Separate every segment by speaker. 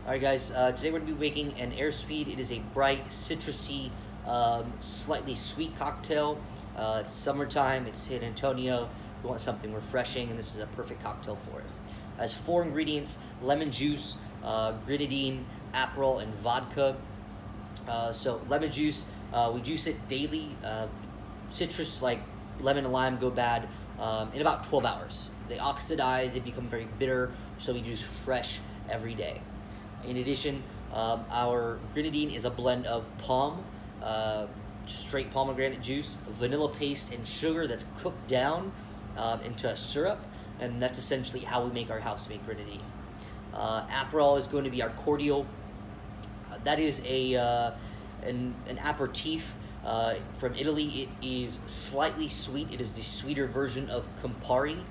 Speaker 1: Alright guys, today we're going to be making an Airspeed. It is a bright, citrusy, slightly sweet cocktail. It's summertime, it's San Antonio. We want something refreshing, and this is a perfect cocktail for it. It has 4 ingredients: lemon juice, grenadine, Aperol, and vodka. So lemon juice, we juice it daily. Citrus like lemon and lime go bad in about 12 hours. They oxidize, they become very bitter, so we juice fresh every day. In addition, our grenadine is a blend of palm, straight pomegranate juice, vanilla paste, and sugar that's cooked down into a syrup, and that's essentially how we make our house-made grenadine. Aperol is going to be our cordial. That is an aperitif from Italy. It is slightly sweet. It is the sweeter version of Campari.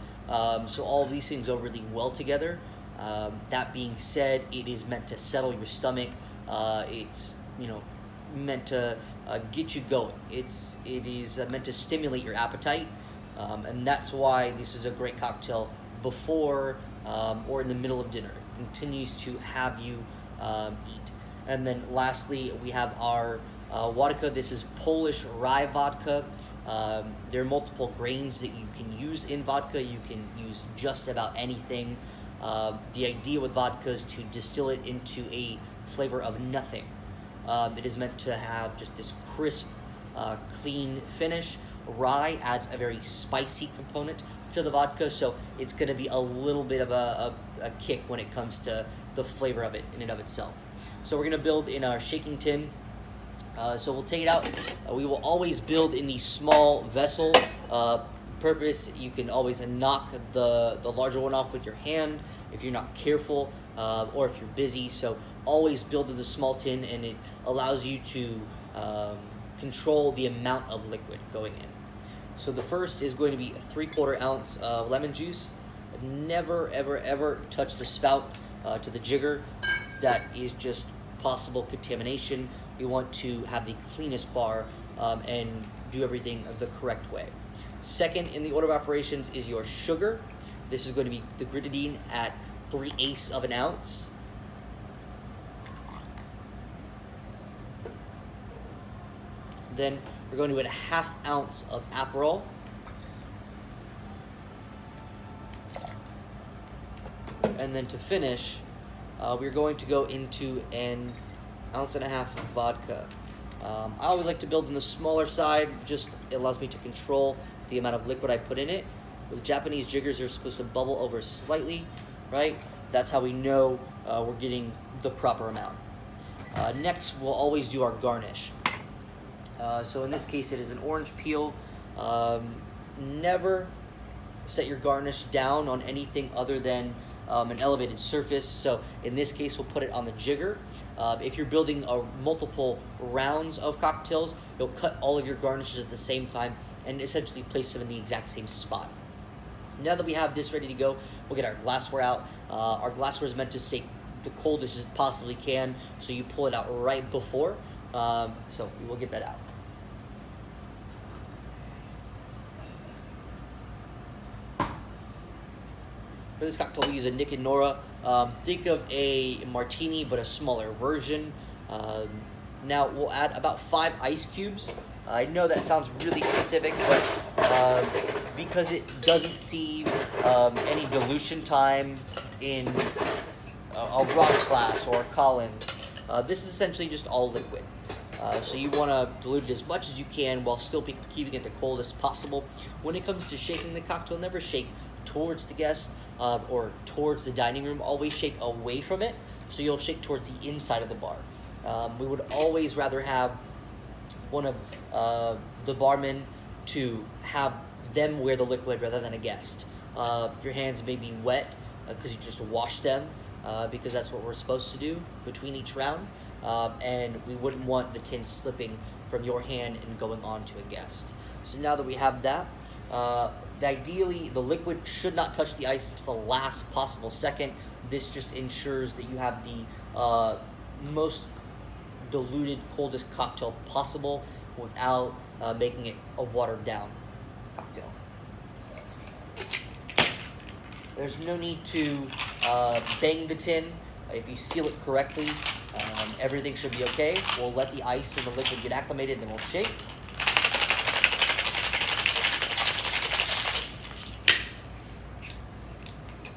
Speaker 1: So all of these things go really well together. That being said, it is meant to settle your stomach. It's meant to get you going. It is meant to stimulate your appetite, and that's why this is a great cocktail before or in the middle of dinner. It continues to have you eat. And then lastly, we have our vodka. This is Polish rye vodka. There are multiple grains that you can use in vodka. You can use just about anything. The idea with vodka is to distill it into a flavor of nothing. It is meant to have just this crisp, clean finish. Rye adds a very spicy component to the vodka, so it's going to be a little bit of a kick when it comes to the flavor of it in and of itself. So we're going to build in our shaking tin. So we'll take it out. We will always build in the small vessel. Purpose, you can always knock the larger one off with your hand if you're not careful, or if you're busy. So always build in the small tin, and it allows you to control the amount of liquid going in. So the first is going to be a 3/4 ounce of lemon juice. Never ever touch the spout to the jigger. That is just possible contamination. We want to have the cleanest bar and do everything the correct way. Second in the order of operations is your sugar. This is going to be the grenadine at 3/8 of an ounce. Then we're going to add a 1/2 ounce of Aperol. And then to finish, we're going to go into an 1.5 ounces of vodka. I always like to build in the smaller side, just it allows me to control the amount of liquid I put in it. With Japanese jiggers, they're supposed to bubble over slightly, right? That's how we know we're getting the proper amount. Next, we'll always do our garnish. So in this case, it is an orange peel. Never set your garnish down on anything other than an elevated surface. So in this case, we'll put it on the jigger. If you're building multiple rounds of cocktails, you'll cut all of your garnishes at the same time and essentially place them in the exact same spot. Now that we have this ready to go, we'll get our glassware out. Our glassware is meant to stay the coldest as it possibly can, so you pull it out right before. So we will get that out. For this cocktail, we use a Nick and Nora. Think of a martini, but a smaller version. Now we'll add about 5 ice cubes. I know that sounds really specific, but because it doesn't see any dilution time in a rocks glass or a Collins, this is essentially just all liquid. So you want to dilute it as much as you can while still keeping it the coldest possible. When it comes to shaking the cocktail, never shake towards the guest or towards the dining room. Always shake away from it, so you'll shake towards the inside of the bar. We would always rather have one of the barmen to have them wear the liquid rather than a guest. Your hands may be wet because you just washed them, because that's what we're supposed to do between each round. And we wouldn't want the tin slipping from your hand and going on to a guest. So now that we have that, ideally the liquid should not touch the ice until the last possible second. This just ensures that you have the most diluted, coldest cocktail possible without making it a watered down cocktail. There's no need to bang the tin. If you seal it correctly, everything should be okay. We'll let the ice and the liquid get acclimated, and then we'll shake.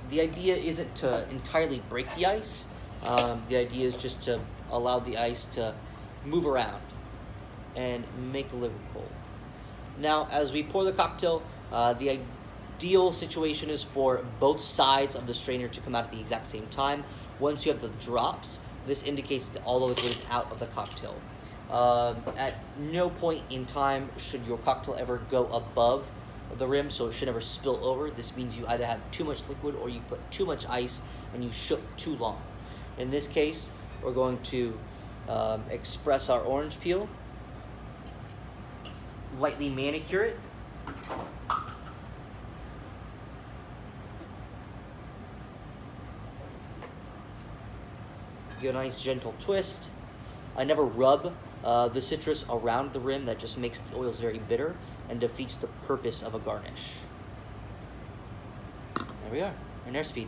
Speaker 1: The idea isn't to entirely break the ice. The idea is just to allow the ice to move around and make the liquid cold. Now, as we pour the cocktail, the ideal situation is for both sides of the strainer to come out at the exact same time. Once you have the drops, this indicates that all the liquid is out of the cocktail. At no point in time should your cocktail ever go above the rim, so it should never spill over. This means you either have too much liquid or you put too much ice and you shook too long. In this case, we're going to express our orange peel, lightly manicure it, give a nice gentle twist. I never rub the citrus around the rim. That just makes the oils very bitter and defeats the purpose of a garnish. There we are, an Airspeed.